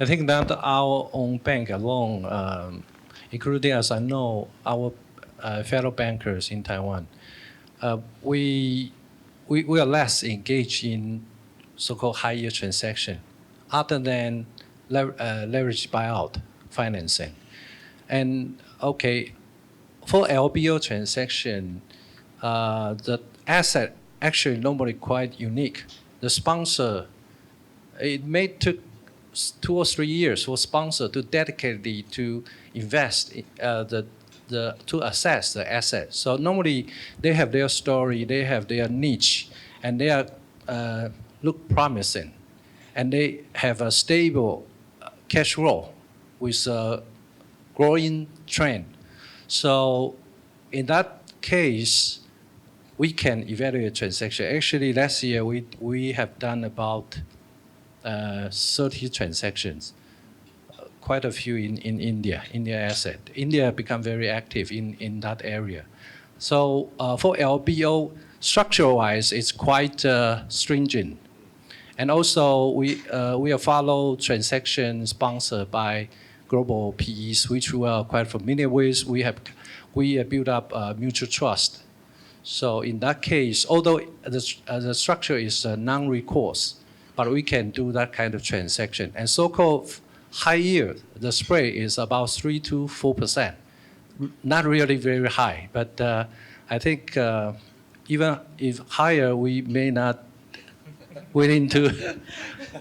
I think that our own bank alone, including, as I know, our fellow bankers in Taiwan, we are less engaged in so-called high-yield transaction, other than leverage buyout financing. And okay, for LBO transaction, the asset actually normally quite unique. The sponsor, it may took 2 or 3 years for sponsor to dedicatedly to invest to assess the asset. So normally they have their story, they have their niche, and they are look promising, and they have a stable cash flow with a growing trend. So in that case, we can evaluate transaction. Actually, last year we have done about 30 transactions, quite a few in India asset. India become very active in that area. So for LBO, structure-wise, it's quite stringent. And also we follow transaction sponsored by global PEs, which we are quite familiar with. We built up mutual trust. So in that case, although the structure is non-recourse, but we can do that kind of transaction. And so-called high yield, the spread is about 3 to 4%. Not really very high, but I think even if higher, we may not willing to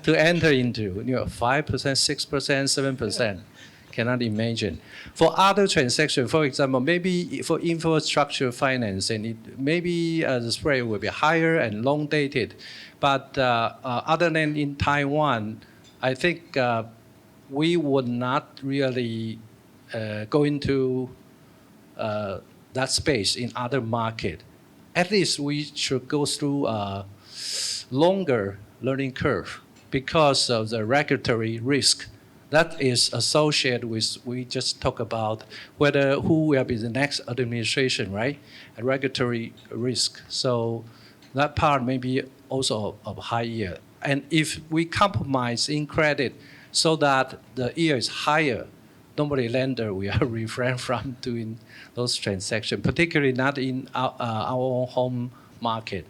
enter into 5%, 6%, 7%. Cannot imagine. For other transactions, for example, maybe for infrastructure financing, maybe the spread will be higher and long dated. But other than in Taiwan, I think we would not really go into that space in other market. At least we should go through a longer learning curve because of the regulatory risk that is associated with, we just talk about who will be the next administration, right? A regulatory risk. So that part may be also of high yield. And if we compromise in credit so that the yield is higher, normally lender will refrain from doing those transactions, particularly not in our own home market.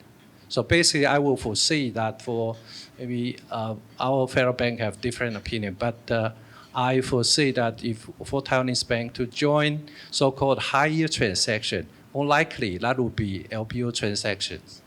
So basically, I will foresee that for maybe our fellow bank have different opinion, but I foresee that if for Taiwanese bank to join so-called high-yield transaction, more likely that would be LBO transactions.